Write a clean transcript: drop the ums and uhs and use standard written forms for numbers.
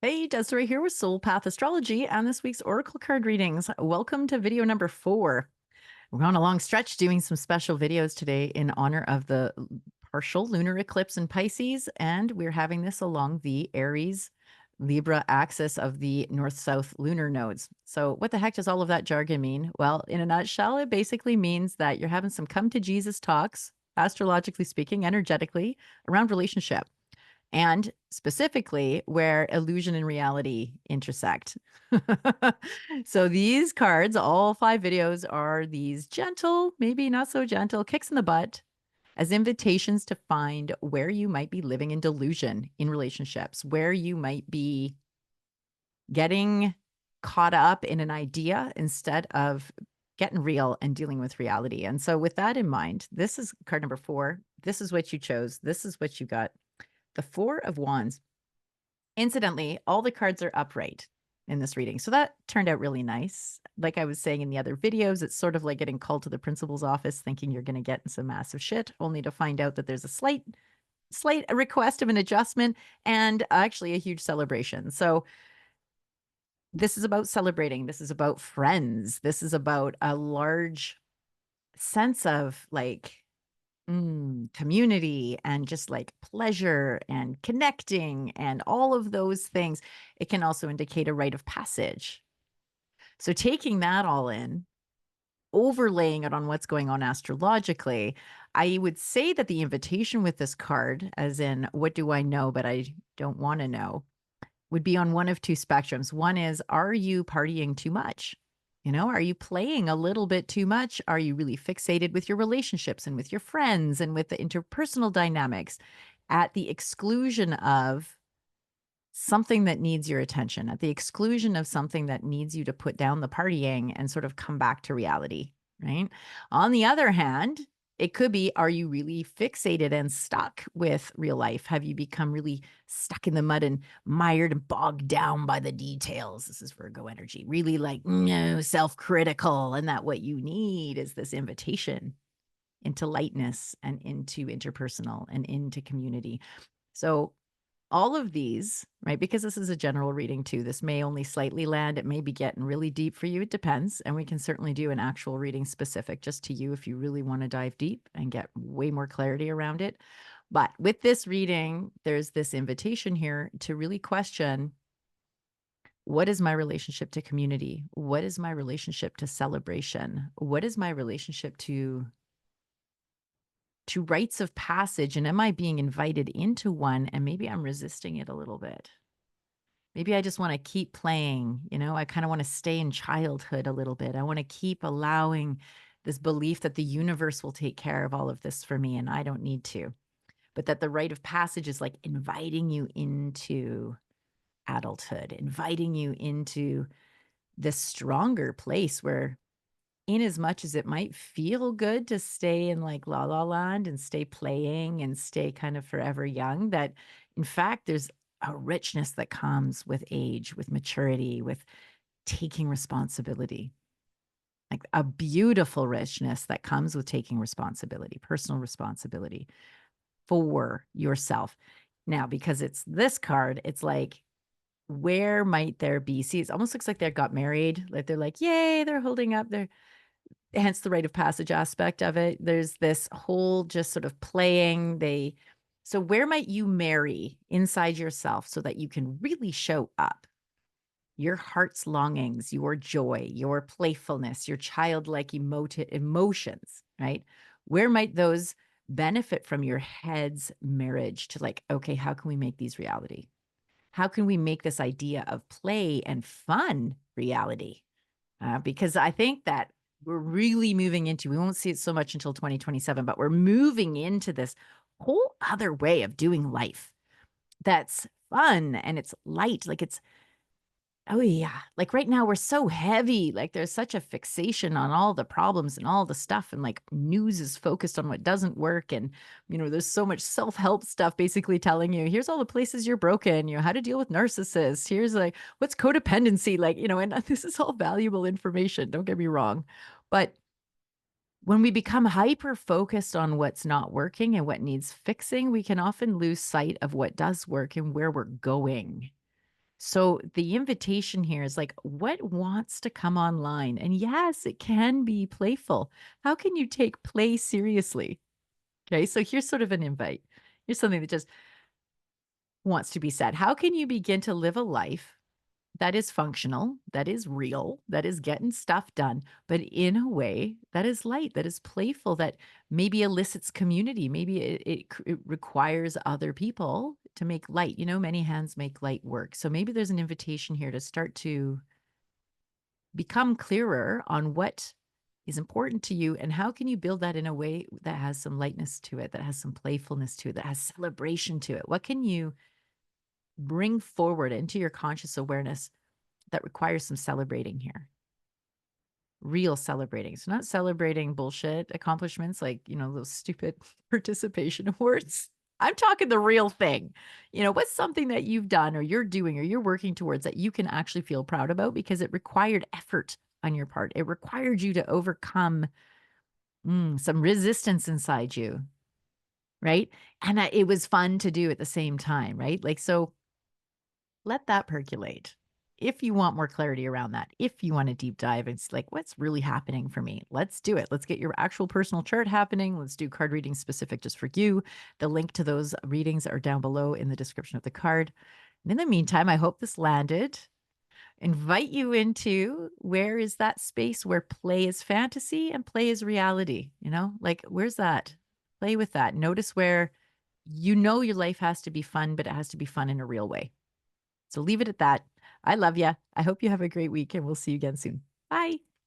Hey, Desiree here with Soul Path Astrology and this week's Oracle card readings. Welcome to video number 4. We're on a long stretch doing some special videos today in honor of the partial lunar eclipse in Pisces, and we're having this along the Aries Libra axis of the north-south lunar nodes. So what the heck does all of that jargon mean? Well, in a nutshell, it basically means that you're having some come to Jesus talks, astrologically speaking, energetically, around relationship and specifically where illusion and reality intersect. So these cards, all 5 videos, are these gentle, maybe not so gentle kicks in the butt as invitations to find where you might be living in delusion in relationships, where you might be getting caught up in an idea instead of getting real and dealing with reality. And so with that in mind, this is card number 4. This is what you chose. This is what you got. The 4 of Wands. Incidentally, all the cards are upright in this reading. So that turned out really nice. Like I was saying in the other videos, it's sort of like getting called to the principal's office thinking you're going to get in some massive shit, only to find out that there's a slight request of an adjustment and actually a huge celebration. So this is about celebrating. This is about friends. This is about a large sense of like community and just like pleasure and connecting and all of those things. It can also indicate a rite of passage. So taking that all in, overlaying it on what's going on astrologically, I would say that the invitation with this card, as in, what do I know, but I don't want to know, would be on one of 2 spectrums. One is, are you partying too much? Are you playing a little bit too much? Are you really fixated with your relationships and with your friends and with the interpersonal dynamics at the exclusion of something that needs your attention, at the exclusion of something that needs you to put down the partying and sort of come back to reality, right? On the other hand, it could be, are you really fixated and stuck with real life? Have you become really stuck in the mud and mired and bogged down by the details? This is Virgo energy, really like, no, self-critical. And that what you need is this invitation into lightness and into interpersonal and into community. So all of these, right, because this is a general reading too, this may only slightly land. It may be getting really deep for you. It depends. And we can certainly do an actual reading specific just to you if you really want to dive deep and get way more clarity around it. But with this reading, there's this invitation here to really question, what is my relationship to community? What is my relationship to celebration? What is my relationship to rites of passage? And am I being invited into one? And maybe I'm resisting it a little bit. Maybe I just want to keep playing, I kind of want to stay in childhood a little bit. I want to keep allowing this belief that the universe will take care of all of this for me and I don't need to. But that the rite of passage is like inviting you into adulthood, inviting you into this stronger place where, in as much as it might feel good to stay in like la la land and stay playing and stay kind of forever young, that in fact there's a richness that comes with age, with maturity, with taking responsibility, like a beautiful richness that comes with taking responsibility, personal responsibility for yourself. Now, because it's this card, it's like, where might there be? See, it almost looks like they got married. Like they're like, yay, they're holding up their, hence the rite of passage aspect of it. There's this whole just sort of playing. So where might you marry inside yourself so that you can really show up your heart's longings, your joy, your playfulness, your childlike emotions, right? Where might those benefit from your head's marriage to like, okay, how can we make these reality? How can we make this idea of play and fun reality? Because I think that we're really moving into, we won't see it so much until 2027, but we're moving into this whole other way of doing life that's fun and it's light. Like it's, oh yeah, like right now we're so heavy. Like there's such a fixation on all the problems and all the stuff. And like news is focused on what doesn't work. And, there's so much self-help stuff basically telling you, here's all the places you're broken, how to deal with narcissists. Here's like, what's codependency? Like, and this is all valuable information. Don't get me wrong. But when we become hyper focused on what's not working and what needs fixing, we can often lose sight of what does work and where we're going. So the invitation here is like, what wants to come online? And yes, it can be playful. How can you take play seriously? Okay, so here's sort of an invite. Here's something that just wants to be said. How can you begin to live a life that is functional, that is real, that is getting stuff done, but in a way that is light, that is playful, that maybe elicits community? Maybe it requires other people to make light. You know, many hands make light work. So maybe there's an invitation here to start to become clearer on what is important to you and how can you build that in a way that has some lightness to it, that has some playfulness to it, that has celebration to it. What can you bring forward into your conscious awareness that requires some celebrating here? Real celebrating. So not celebrating bullshit accomplishments like, you know, those stupid participation awards. I'm talking the real thing. You know, what's something that you've done or you're doing or you're working towards that you can actually feel proud about because it required effort on your part. It required you to overcome some resistance inside you, right? And that it was fun to do at the same time, right? Like, so let that percolate. If you want more clarity around that, if you want to deep dive, it's like, what's really happening for me? Let's do it. Let's get your actual personal chart happening. Let's do card readings specific just for you. The link to those readings are down below in the description of the card. And in the meantime, I hope this landed. Invite you into where is that space where play is fantasy and play is reality? You know, like where's that? Play with that. Notice where you know your life has to be fun, but it has to be fun in a real way. So leave it at that. I love you. I hope you have a great week and we'll see you again soon. Bye.